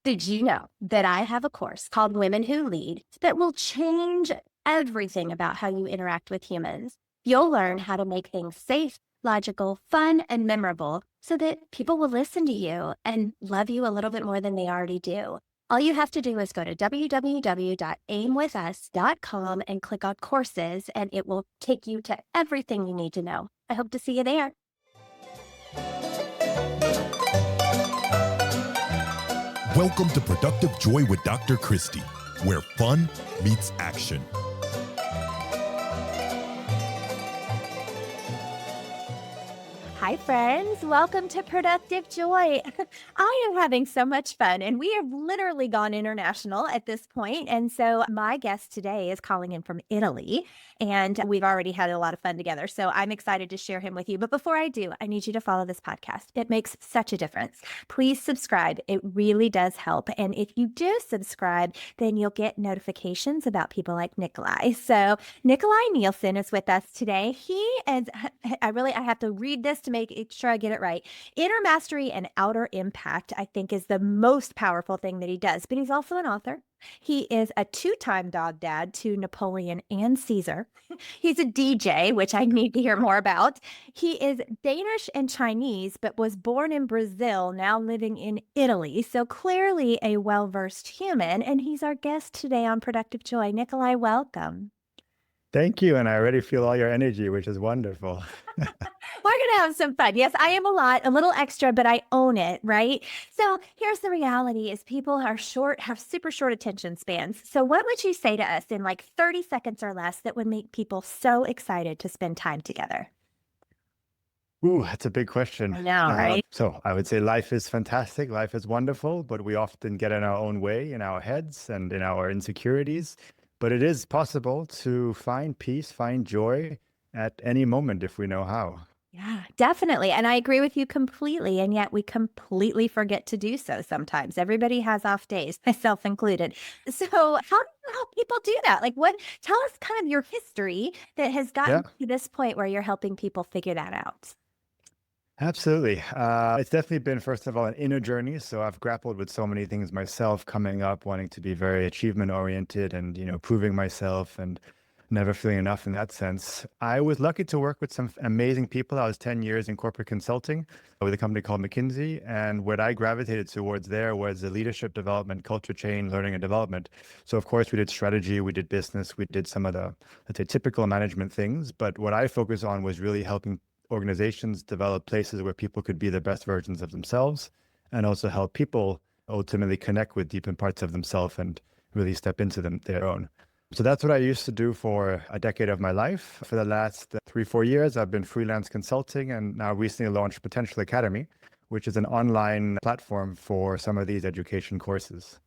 Did you know that I have a course called Women Who Lead that will change everything about how you interact with humans? You'll learn how to make things safe, logical, fun, and memorable so that people will listen to you and love you a little bit more than they already do. All you have to do is go to www.aimwithus.com and click on courses, and it will take you to everything you need to know. I hope to see you there. Welcome to Productive Joy with Dr. Christie, where fun meets action. Hi, friends. Welcome to Productive Joy. I am having so much fun, and we have literally gone international at this point. And so my guest today is calling in from Italy, and we've already had a lot of fun together. So I'm excited to share him with you. But before I do, I need you to follow this podcast. It makes such a difference. Please subscribe. It really does help. And if you do subscribe, then you'll get notifications about people like Nicolai. So Nicolai Nielsen is with us today. He is, I have to read this to make sure I get it right. Inner mastery and outer impact, I think, is the most powerful thing that he does. But he's also an author. He is a two-time dog dad to Napoleon and Caesar. He's a DJ, which I need to hear more about. He is Danish and Chinese, but was born in Brazil, now living in Italy. So clearly a well-versed human. And he's our guest today on Productive Joy. Nikolai, welcome. Thank you. And I already feel all your energy, which is wonderful. We're going to have some fun. Yes, I am a little extra, but I own it, right? So here's the reality is people are have super short attention spans. So what would you say to us in like 30 seconds or less that would make people so excited to spend time together? Ooh, that's a big question. I know, right? So I would say life is fantastic. Life is wonderful, but we often get in our own way, in our heads and in our insecurities. But it is possible to find peace, find joy at any moment if we know how. Yeah, definitely. And I agree with you completely. And yet we completely forget to do so sometimes. Everybody has off days, myself included. So how do you help people do that? Tell us kind of your history that has gotten to this point where you're helping people figure that out. Absolutely. It's definitely been, first of all, an inner journey. So I've grappled with so many things myself coming up, wanting to be very achievement oriented and, proving myself and never feeling enough in that sense. I was lucky to work with some amazing people. I was 10 years in corporate consulting with a company called McKinsey. And what I gravitated towards there was the leadership development, culture change, learning and development. So of course we did strategy, we did business, we did some of the, let's say, typical management things. But what I focused on was really helping organizations develop places where people could be the best versions of themselves and also help people ultimately connect with deeper parts of themselves and really step into their own. So that's what I used to do for a decade of my life. For the last 3-4 years, I've been freelance consulting and now recently launched Potential Academy, which is an online platform for some of these education courses.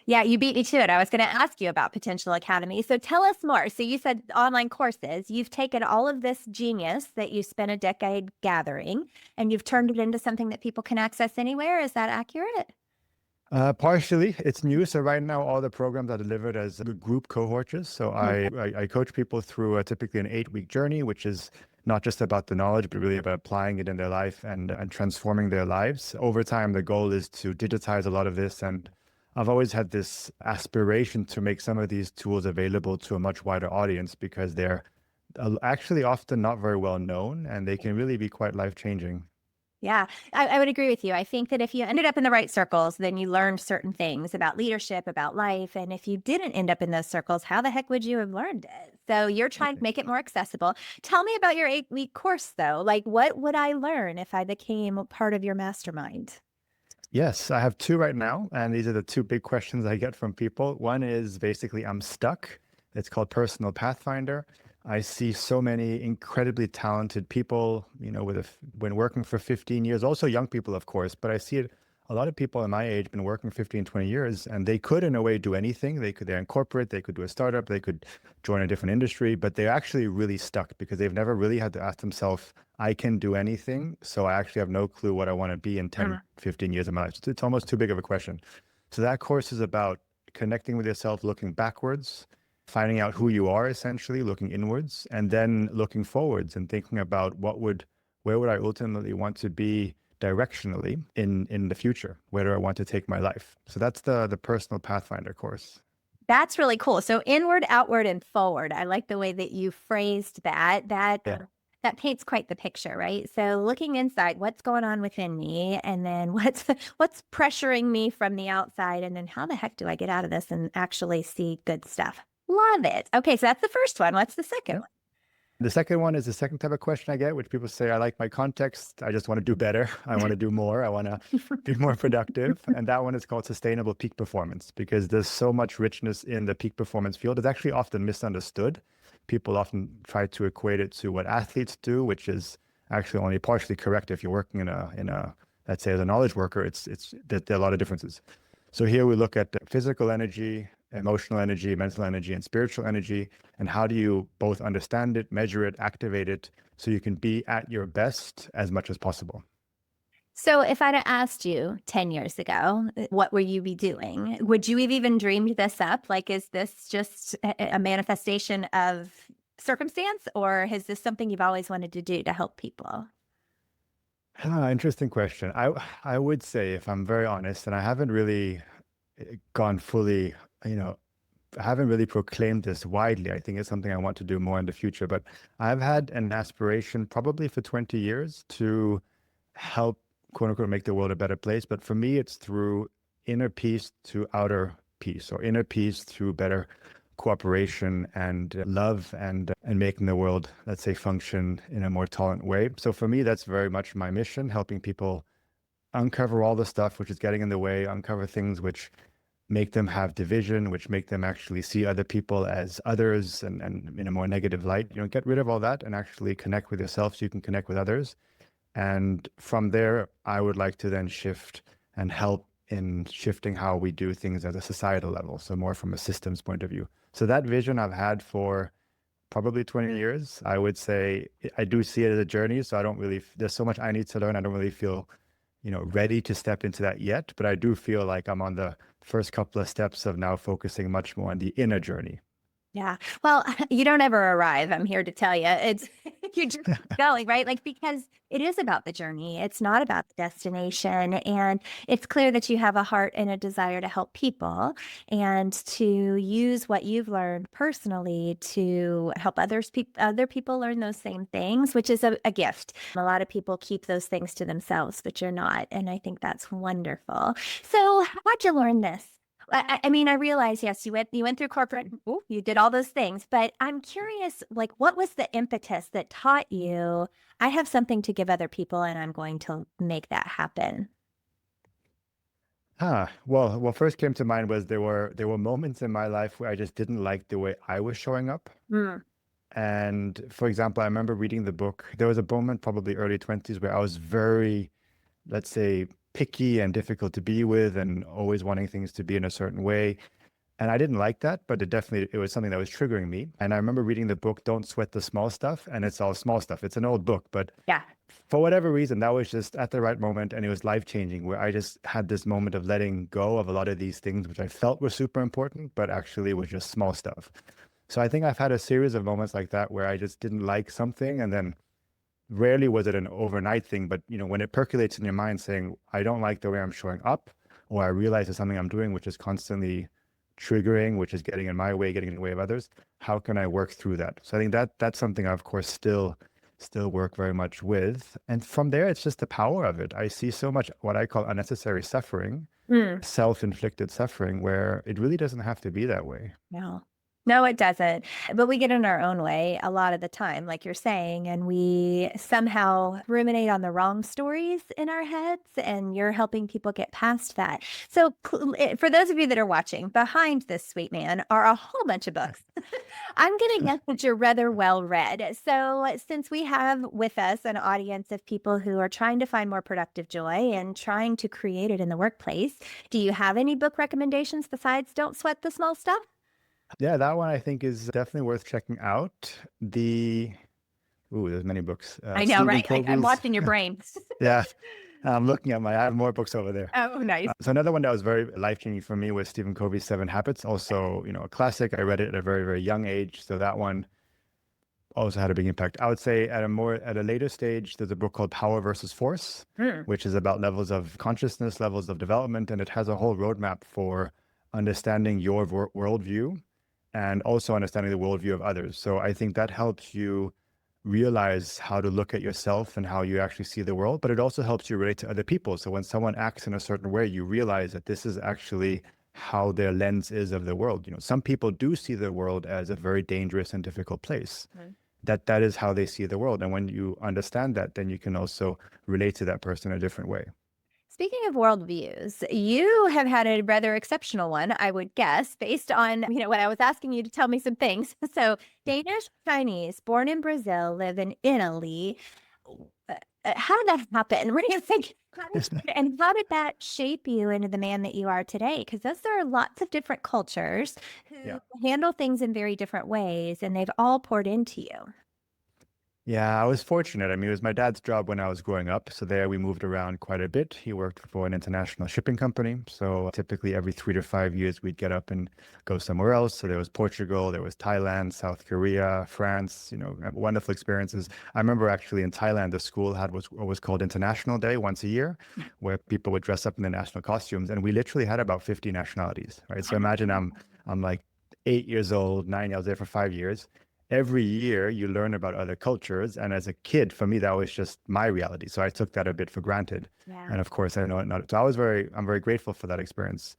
Yeah, you beat me to it. I was going to ask you about Potential Academy. So tell us more. So you said online courses. You've taken all of this genius that you spent a decade gathering, and you've turned it into something that people can access anywhere. Is that accurate? Partially, it's new. So right now, all the programs are delivered as group cohorts. So I coach people through typically an 8-week journey, which is not just about the knowledge, but really about applying it in their life and transforming their lives. Over time, the goal is to digitize a lot of this. And I've always had this aspiration to make some of these tools available to a much wider audience because they're actually often not very well known and they can really be quite life-changing. Yeah, I would agree with you. I think that if you ended up in the right circles, then you learned certain things about leadership, about life. And if you didn't end up in those circles, how the heck would you have learned it? So you're trying to make it more accessible. Tell me about your 8-week course, though. Like, what would I learn if I became a part of your mastermind? Yes, I have 2 right now. And these are the 2 big questions I get from people. One is basically, I'm stuck. It's called Personal Pathfinder. I see so many incredibly talented people, when working for 15 years, also young people, of course, but I see it. A lot of people in my age been working 15, 20 years, and they could, in a way, do anything. They're in corporate, they could do a startup, they could join a different industry, but they're actually really stuck because they've never really had to ask themselves, I can do anything, so I actually have no clue what I want to be in 10, 15 years of my life. It's almost too big of a question. So that course is about connecting with yourself, looking backwards, finding out who you are, essentially, looking inwards, and then looking forwards and thinking about where would I ultimately want to be directionally in the future, where do I want to take my life? So that's the personal Pathfinder course. That's really cool. So inward, outward, and forward. I like the way that you phrased that. Yeah. That paints quite the picture, right? So looking inside, what's going on within me, and then what's pressuring me from the outside, and then how the heck do I get out of this and actually see good stuff? Love it. Okay, so that's the first one. What's the second one? The second one is the second type of question I get, which people say, I like my context. I just want to do better. I want to do more. I want to be more productive. And that one is called sustainable peak performance, because there's so much richness in the peak performance field. It's actually often misunderstood. People often try to equate it to what athletes do, which is actually only partially correct. If you're working in a let's say as a knowledge worker, there are a lot of differences. So here we look at the physical energy, emotional energy, mental energy, and spiritual energy, and how do you both understand it, measure it, activate it, so you can be at your best as much as possible. So if I'd have asked you 10 years ago, what would you be doing? Would you have even dreamed this up? Like, is this just a manifestation of circumstance, or is this something you've always wanted to do to help people? Interesting question. I would say, if I'm very honest, and I haven't really gone fully, I haven't really proclaimed this widely. I think it's something I want to do more in the future, but I've had an aspiration probably for 20 years to help, quote unquote, make the world a better place. But for me, it's through inner peace to outer peace, or inner peace through better cooperation and love, and making the world, let's say, function in a more tolerant way. So for me, that's very much my mission, helping people uncover all the stuff which is getting in the way, uncover things which make them have division, which make them actually see other people as others and in a more negative light. Get rid of all that and actually connect with yourself so you can connect with others. And from there, I would like to then shift and help in shifting how we do things at a societal level. So more from a systems point of view. So that vision I've had for probably 20 years. I would say I do see it as a journey. So there's so much I need to learn. I don't really feel ready to step into that yet, but I do feel like I'm on the first couple of steps of now focusing much more on the inner journey. Yeah. Well, you don't ever arrive. I'm here to tell you. You're just going, right? Like, because it is about the journey. It's not about the destination. And it's clear that you have a heart and a desire to help people and to use what you've learned personally to help other people learn those same things, which is a gift. A lot of people keep those things to themselves, but you're not. And I think that's wonderful. So how'd you learn this? I mean, I realize, yes, you went through corporate, you did all those things, but I'm curious, like, what was the impetus that taught you, I have something to give other people and I'm going to make that happen? Well, what first came to mind was there were moments in my life where I just didn't like the way I was showing up. Mm. And for example, I remember reading the book. There was a moment, probably early 20s, where I was very, let's say, picky and difficult to be with, and always wanting things to be in a certain way. And I didn't like that, but it was something that was triggering me. And I remember reading the book, Don't Sweat the Small Stuff, and it's all small stuff. It's an old book, but Yeah. for whatever reason, that was just at the right moment, and it was life-changing, where I just had this moment of letting go of a lot of these things, which I felt were super important, but actually was just small stuff. So I think I've had a series of moments like that where I just didn't like something, and then rarely was it an overnight thing, but when it percolates in your mind saying, I don't like the way I'm showing up, or I realize there's something I'm doing which is constantly triggering, which is getting in my way, getting in the way of others, how can I work through that? So I think that's something I, of course, still work very much with. And from there, it's just the power of it. I see so much what I call unnecessary suffering, self-inflicted suffering, where it really doesn't have to be that way. No, it doesn't. But we get in our own way a lot of the time, like you're saying, and we somehow ruminate on the wrong stories in our heads, and you're helping people get past that. So for those of you that are watching, behind this sweet man are a whole bunch of books. I'm going to guess that you're rather well read. So since we have with us an audience of people who are trying to find more productive joy and trying to create it in the workplace, do you have any book recommendations besides Don't Sweat the Small Stuff? Yeah, that one I think is definitely worth checking out. There's many books. I know, right? I'm watching your brain. Yeah, I'm looking at I have more books over there. Oh, nice. So another one that was very life-changing for me was Stephen Covey's 7 Habits. Also, a classic. I read it at a very, very young age. So that one also had a big impact. I would say at a later stage, there's a book called Power versus Force, which is about levels of consciousness, levels of development, and it has a whole roadmap for understanding your worldview and also understanding the worldview of others. So I think that helps you realize how to look at yourself and how you actually see the world, but it also helps you relate to other people. So when someone acts in a certain way, you realize that this is actually how their lens is of the world. You know, some people do see the world as a very dangerous and difficult place. That is how they see the world. And when you understand that, then you can also relate to that person a different way. Speaking of worldviews, you have had a rather exceptional one, I would guess, based on, when I was asking you to tell me some things. So Danish Chinese, born in Brazil, live in Italy. How did that happen? What do you think? And how did that shape you into the man that you are today? Because there are lots of different cultures who handle things in very different ways, and they've all poured into you. Yeah, I was fortunate. I mean, it was my dad's job when I was growing up. So there we moved around quite a bit. He worked for an international shipping company. So typically every 3 to 5 years, we'd get up and go somewhere else. So there was Portugal, there was Thailand, South Korea, France, wonderful experiences. I remember actually in Thailand, the school had what was called International Day once a year, where people would dress up in their national costumes. And we literally had about 50 nationalities, right? So imagine I'm like 8 years old, 9, I was there for 5 years. Every year you learn about other cultures. And as a kid, for me, that was just my reality. So I took that a bit for granted. Yeah. And of course, I know it not. So I'm very grateful for that experience.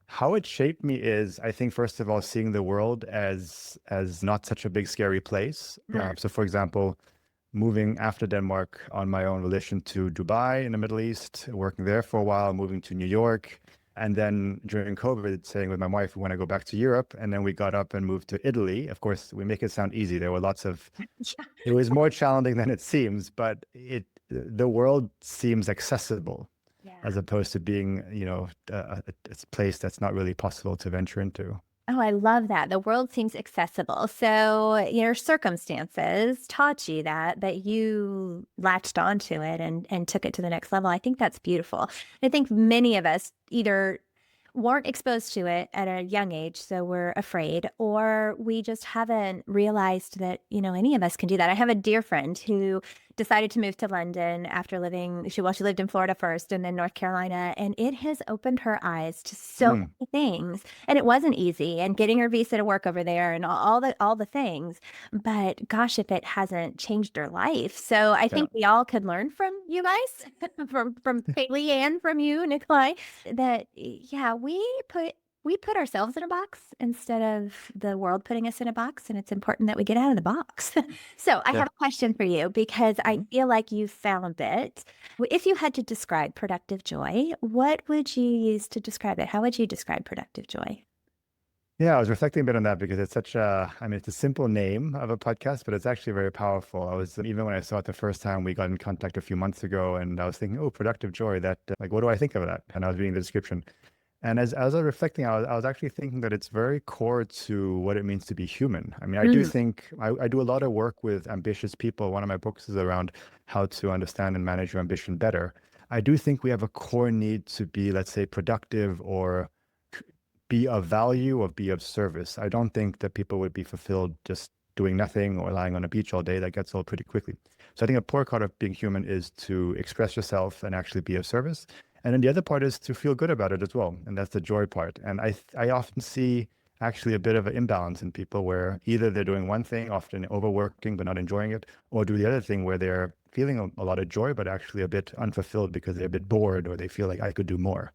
How it shaped me is, I think, first of all, seeing the world as not such a big, scary place. So for example, moving after Denmark on my own volition to Dubai in the Middle East, working there for a while, moving to New York. And then during COVID, saying with my wife, we want to go back to Europe. And then we got up and moved to Italy. Of course, we make it sound easy. There were it was more challenging than it seems, but the world seems accessible as opposed to being, a place that's not really possible to venture into. Oh, I love that. The world seems accessible. So your circumstances taught you that you latched onto it and took it to the next level. I think that's beautiful. I think many of us either weren't exposed to it at a young age, so we're afraid, or we just haven't realized that, any of us can do that. I have a dear friend who decided to move to London after she lived in Florida first and then North Carolina, and it has opened her eyes to so many things. And it wasn't easy, and getting her visa to work over there and all the things, but gosh, if it hasn't changed her life. So I think we all could learn from you guys, from Haley and from you, Nikolai, that we put ourselves in a box instead of the world putting us in a box, and it's important that we get out of the box. So I have a question for you, because I feel like you found it. If you had to describe productive joy, what would you use to describe it? How would you describe productive joy? Yeah, I was reflecting a bit on that because it's it's a simple name of a podcast, but it's actually very powerful. Even when I saw it the first time, we got in contact a few months ago, and I was thinking, oh, productive joy, that, what do I think of that? And I was reading the description. And as I was reflecting, I was actually thinking that it's very core to what it means to be human. I mean, I do think I do a lot of work with ambitious people. One of my books is around how to understand and manage your ambition better. I do think we have a core need to be, let's say, productive or be of value or be of service. I don't think that people would be fulfilled just doing nothing or lying on a beach all day. That gets old pretty quickly. So I think a core part of being human is to express yourself and actually be of service. And then the other part is to feel good about it as well. And that's the joy part. And I often see actually a bit of an imbalance in people where either they're doing one thing, often overworking, but not enjoying it, or do the other thing where they're feeling a lot of joy, but actually a bit unfulfilled because they're a bit bored or they feel like I could do more.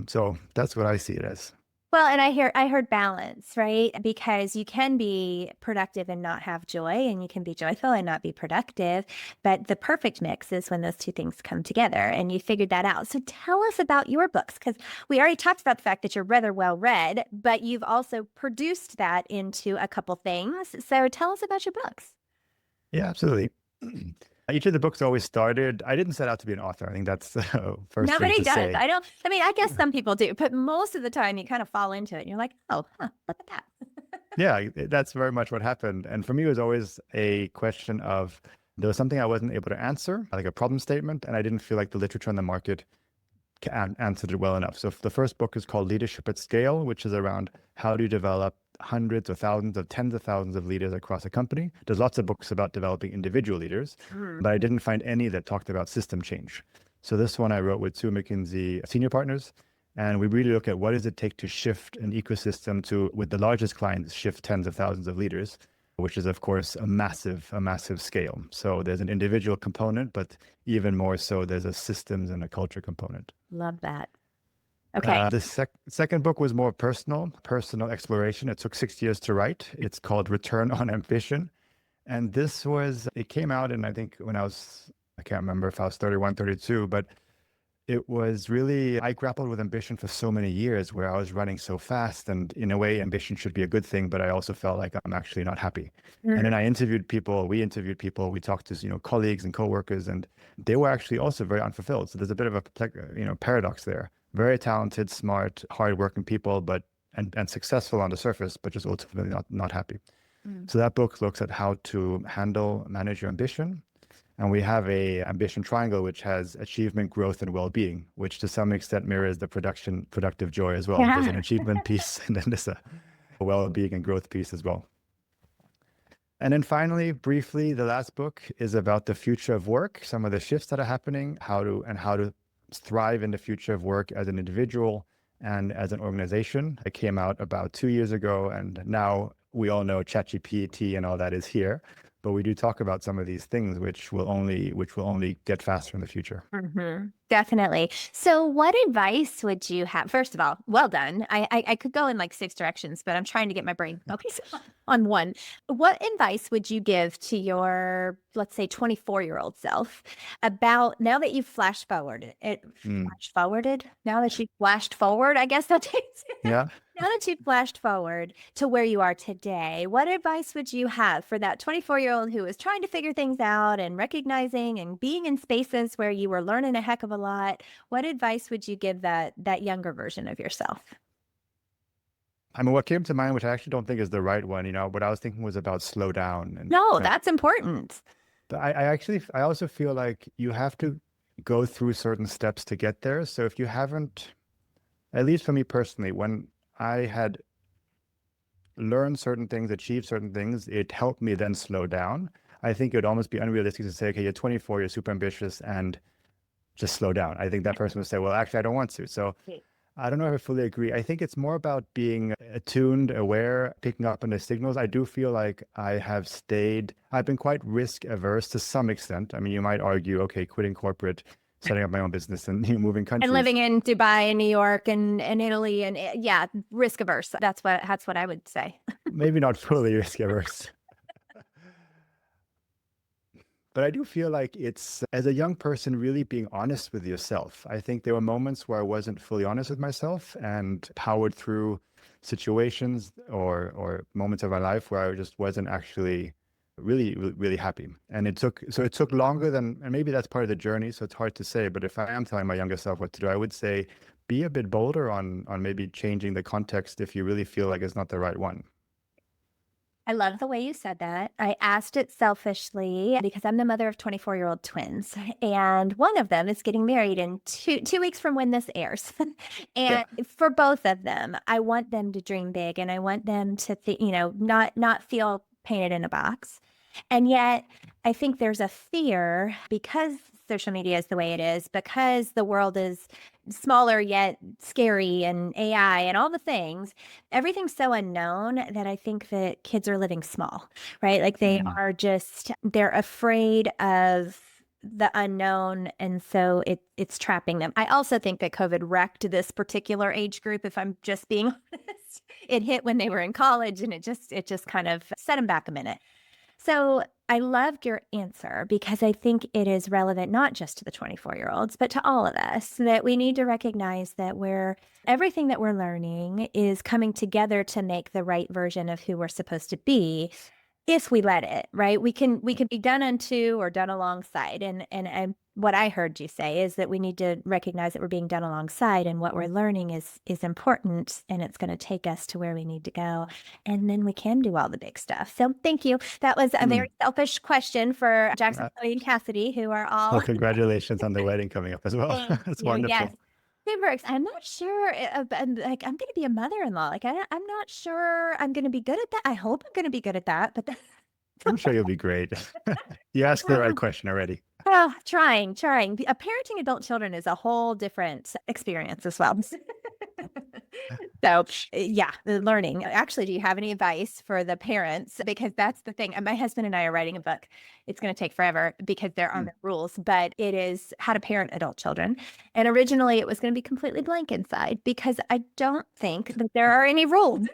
So that's what I see it as. Well, and I heard balance, right? Because you can be productive and not have joy, and you can be joyful and not be productive. But the perfect mix is when those two things come together, and you figured that out. So tell us about your books, because we already talked about the fact that you're rather well read, but you've also produced that into a couple things. So tell us about your books. Yeah, absolutely. Each of the books always started, I didn't set out to be an author. I think that's the first Nobody thing to does. say. I guess some people do, but most of the time you kind of fall into it and you're like, look at that. Yeah, that's very much what happened. And for me, it was always a question of, there was something I wasn't able to answer, like a problem statement, and I didn't feel like the literature on the market answered it well enough. So the first book is called Leadership at Scale, which is around how do you develop hundreds or thousands of tens of thousands of leaders across a company. There's lots of books about developing individual leaders, but I didn't find any that talked about system change. So this one I wrote with two McKinsey senior partners, and we really look at what does it take to shift an ecosystem to, with the largest clients, shift tens of thousands of leaders, which is, of course, a massive scale. So there's an individual component, but even more so, there's a systems and a culture component. Love that. Okay. The second book was more personal exploration. It took 6 years to write. It's called Return on Ambition. And it came out in, I think, when I can't remember if I was 31, 32, but it was really, I grappled with ambition for so many years where I was running so fast. And in a way, ambition should be a good thing, but I also felt like I'm actually not happy. And then we interviewed people, we talked to, colleagues and coworkers, and they were actually also very unfulfilled. So there's a bit of a, paradox there. Very talented, smart, hardworking people, and successful on the surface, but just ultimately not happy. So that book looks at how to manage your ambition. And we have a ambition triangle, which has achievement, growth, and well-being, which to some extent mirrors the productive joy as well. Yeah. There's an achievement piece, and then there's a well-being and growth piece as well. And then finally, briefly, the last book is about the future of work, some of the shifts that are happening, how to thrive in the future of work as an individual and as an organization. It came out about 2 years ago, and now we all know ChatGPT and all that is here. But we do talk about some of these things, which will only get faster in the future. Definitely. So what advice would you have? First of all, well done. I could go in like 6 directions, but I'm trying to get my brain focused on one. What advice would you give to your, let's say, 24-year-old self about, now that you've flashed forward, now that you've flashed forward, I guess that takes it. Yeah. Now that you've flashed forward to where you are today, what advice would you have for that 24-year-old who is trying to figure things out and recognizing and being in spaces where you were learning a heck of a lot? What advice would you give that younger version of yourself? I mean, what came to mind, which I actually don't think is the right one, what I was thinking was about slow down. No, that's important. But I also feel like you have to go through certain steps to get there. So if you haven't, at least for me personally, when I had learned certain things, achieved certain things, it helped me then slow down. I think it would almost be unrealistic to say, okay, you're 24, you're super ambitious, and just slow down. I think that person would say, well, actually, I don't want to. So I don't know if I fully agree. I think it's more about being attuned, aware, picking up on the signals. I do feel like I've been quite risk averse to some extent. I mean, you might argue, okay, quitting corporate, setting up my own business and moving countries. And living in Dubai and New York and Italy and risk averse. That's what I would say. Maybe not fully risk averse. But I do feel like it's, as a young person, really being honest with yourself. I think there were moments where I wasn't fully honest with myself and powered through situations or moments of my life where I just wasn't actually really, really happy. And it took longer than, and maybe that's part of the journey, so it's hard to say, but if I am telling my younger self what to do, I would say, be a bit bolder on maybe changing the context if you really feel like it's not the right one. I love the way you said that. I asked it selfishly because I'm the mother of 24-year-old twins, and one of them is getting married in two weeks from when this airs. And for both of them, I want them to dream big, and I want them to not feel painted in a box. And yet, I think there's a fear because social media is the way it is, because the world is smaller yet scary, and AI and all the things, everything's so unknown that I think that kids are living small, right? Like they're afraid of the unknown. And so it's trapping them. I also think that COVID wrecked this particular age group, if I'm just being honest. It hit when they were in college, and it just kind of set them back a minute. So I loved your answer because I think it is relevant not just to the 24-year-olds, but to all of us, that we need to recognize that everything that we're learning is coming together to make the right version of who we're supposed to be if we let it, right? We can be done unto or done alongside. And what I heard you say is that we need to recognize that we're being done alongside, and what we're learning is important, and it's going to take us to where we need to go. And then we can do all the big stuff. So thank you. That was a very selfish question for Jackson, Chloe, and Cassidy, who are all... Well, congratulations on the wedding coming up as well. That's wonderful. Yes. I'm not sure. Like, I'm going to be a mother-in-law. Like, I'm not sure I'm going to be good at that. I hope I'm going to be good at that. But I'm sure you'll be great. You asked the right question already. oh, trying. Parenting adult children is a whole different experience as well. So, yeah, the learning. Actually, do you have any advice for the parents? Because that's the thing. My husband and I are writing a book. It's going to take forever because there are no rules, but it is how to parent adult children. And originally, it was going to be completely blank inside because I don't think that there are any rules.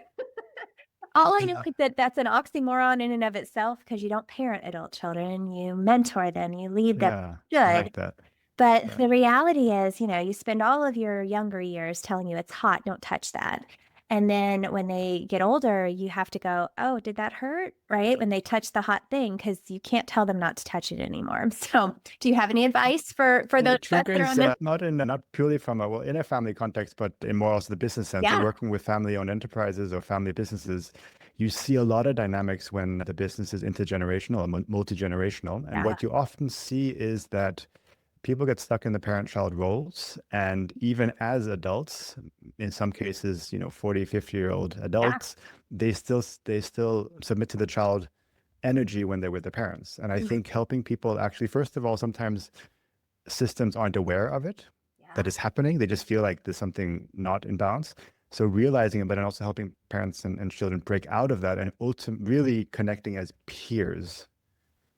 All I know is that that's an oxymoron in and of itself because you don't parent adult children, you mentor them, you lead them Yeah, I good. like that. But Yeah. the reality is, you spend all of your younger years telling you it's hot, don't touch that. And then when they get older, you have to go, oh, did that hurt? Right? When they touch the hot thing, because you can't tell them not to touch it anymore. So do you have any advice for The those of us trick that are is on the not purely from a, well, in a family context, but in more also the business sense. So yeah. working with family-owned enterprises or family businesses, you see a lot of dynamics when the business is intergenerational or multi-generational. And Yeah. what you often see is that people get stuck in the parent-child roles. And even as adults, in some cases, 40, 50-year-old adults, they still submit to the child energy when they're with the parents. And I think helping people actually, first of all, sometimes systems aren't aware of it, that is happening. They just feel like there's something not in balance. So realizing it, but then also helping parents and children break out of that and ultimately really connecting as peers.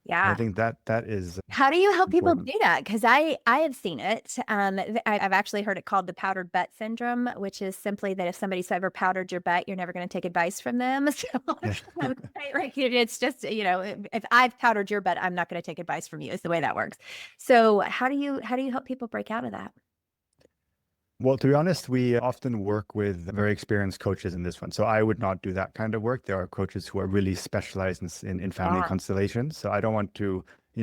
I Yeah. think that is How do you help people important. do that? Because I have seen it. I've actually heard it called the powdered butt syndrome, which is simply that if somebody's ever powdered your butt, you're never going to take advice from them. So right, it's just if I've powdered your butt, I'm not going to take advice from you. Is the way that works. So how do you help people break out of that? Well, to be honest, we often work with very experienced coaches in this one. So I would not do that kind of work. There are coaches who are really specialized in family Yeah. constellations. So I don't want to,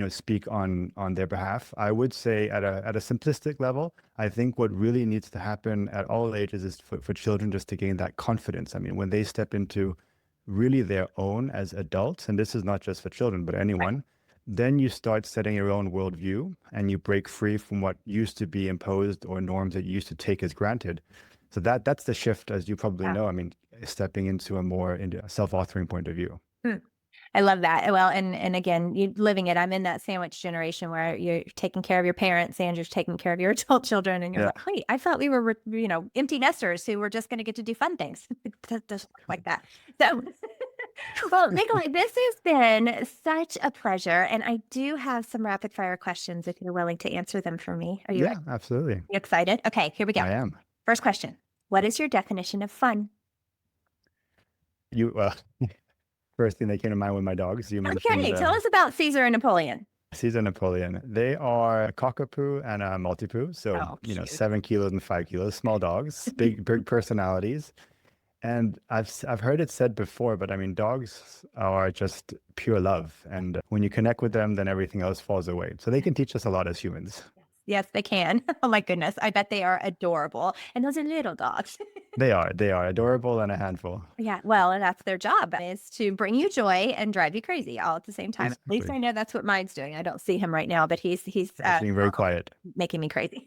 speak on their behalf. I would say at a simplistic level, I think what really needs to happen at all ages is for children just to gain that confidence. I mean, when they step into really their own as adults, and this is not just for children, but anyone, then you start setting your own worldview and you break free from what used to be imposed or norms that you used to take as granted. So that's the shift, as you probably Yeah. know. I mean, stepping into a self-authoring point of view. I love that. Well, and again, you living it. I'm in that sandwich generation where you're taking care of your parents and you're taking care of your adult children, and you're Yeah. like, wait, I thought we were, empty nesters who were just going to get to do fun things. That doesn't work like that. So, well, Nikolai, this has been such a pleasure, and I do have some rapid fire questions if you're willing to answer them for me. Are you Yeah, absolutely. You excited? Okay, here we go. I am. First question: what is your definition of fun? You first thing that came to mind with my dogs, you mentioned Okay, tell us about Caesar and Napoleon. Caesar Napoleon. They are a cockapoo and a maltipoo. So, Oh, cute. 7 kilos and 5 kilos, small dogs, big personalities. And I've heard it said before, but I mean, dogs are just pure love. And when you connect with them, then everything else falls away. So they can teach us a lot as humans. Yes, they can. Oh my goodness. I bet they are adorable. And those are little dogs. They are adorable and a handful. Yeah, well, and that's their job is to bring you joy and drive you crazy all at the same time. At least Exactly. I know that's what mine's doing. I don't see him right now, but he's Being very quiet. making me crazy.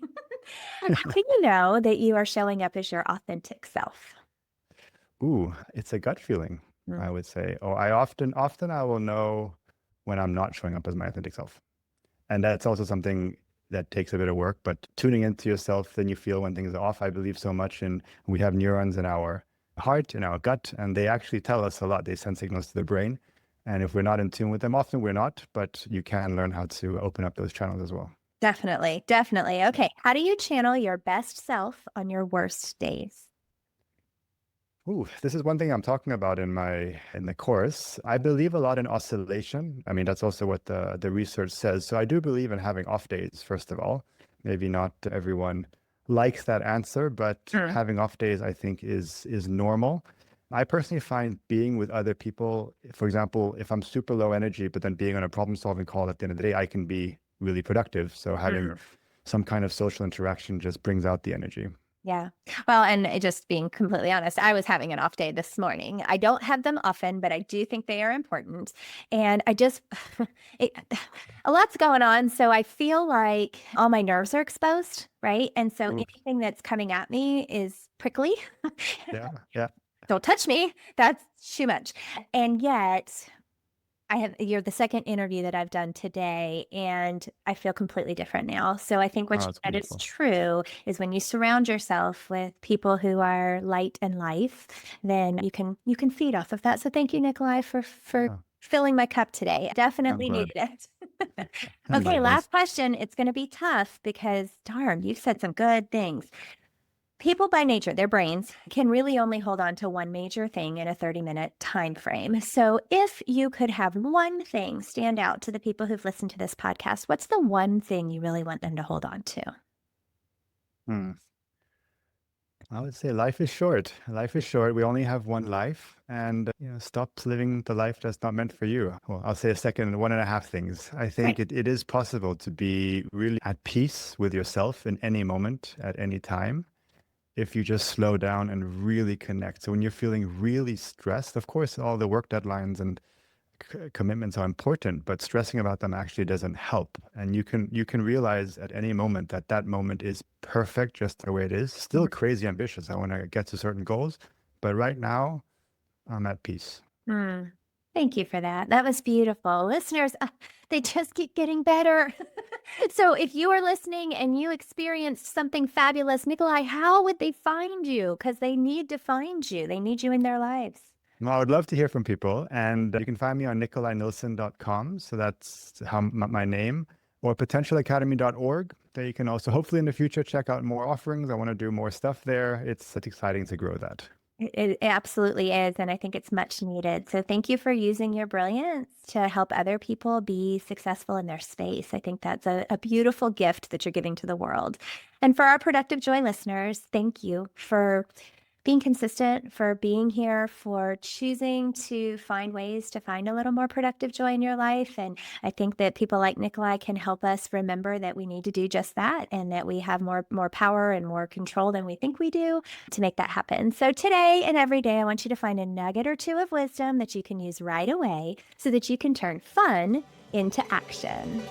How do you know that you are showing up as your authentic self? Ooh, it's a gut feeling, Mm. I would say. Or I often I will know when I'm not showing up as my authentic self. And that's also something that takes a bit of work, but tuning into yourself, then you feel when things are off. I believe so much in, we have neurons in our heart, in our gut, and they actually tell us a lot. They send signals to the brain. And if we're not in tune with them, often we're not, but you can learn how to open up those channels as well. Definitely, definitely. Okay. How do you channel your best self on your worst days? Ooh, this is one thing I'm talking about in the course. I believe a lot in oscillation. I mean, that's also what the research says. So I do believe in having off days, first of all. Maybe not everyone likes that answer, but having off days, I think, is normal. I personally find being with other people, for example, if I'm super low energy, but then being on a problem-solving call at the end of the day, I can be really productive. So having some kind of social interaction just brings out the energy. Yeah. Well, and just being completely honest, I was having an off day this morning. I don't have them often, but I do think they are important. And I just, it, a lot's going on. So I feel like all my nerves are exposed, right? And so Oof. anything that's coming at me is prickly. Yeah, yeah. Don't touch me. That's too much. And yet, you're the second interview that I've done today, and I feel completely different now. So I think what Oh, you that's said is wonderful. true is when you surround yourself with people who are light and life, then you can feed off of that. So thank you, Nikolai, for Yeah, filling my cup today. I'm Definitely glad. needed it. Okay, Likewise. last question. It's going to be tough because darn, you've said some good things. People by nature, their brains can really only hold on to one major thing in a 30-minute time frame. So if you could have one thing stand out to the people who've listened to this podcast, what's the one thing you really want them to hold on to? Hmm. I would say life is short. Life is short. We only have one life, and stop living the life that's not meant for you. Well, I'll say a second, one and a half things. I Right. think it is possible to be really at peace with yourself in any moment, at any time, if you just slow down and really connect. So when you're feeling really stressed, of course, all the work deadlines and commitments are important, but stressing about them actually doesn't help. And you can realize at any moment that that moment is perfect just the way it is. Still crazy ambitious. I want to get to certain goals, but right now I'm at peace. Hmm. Thank you for that. That was beautiful. Listeners, they just keep getting better. So if you are listening and you experienced something fabulous, Nikolai, how would they find you? Because they need to find you. They need you in their lives. Well, I would love to hear from people, and you can find me on nicolai.nielsen.com. So that's how my name, or potentialacademy.org. There you can also, hopefully in the future, check out more offerings. I want to do more stuff there. It's exciting to grow that. It absolutely is. And I think it's much needed. So thank you for using your brilliance to help other people be successful in their space. I think that's a beautiful gift that you're giving to the world. And for our Productive Joy listeners, thank you for being consistent, for being here, for choosing to find ways to find a little more productive joy in your life. And I think that people like Nikolai can help us remember that we need to do just that and that we have more power and more control than we think we do to make that happen. So today and every day, I want you to find a nugget or two of wisdom that you can use right away so that you can turn fun into action.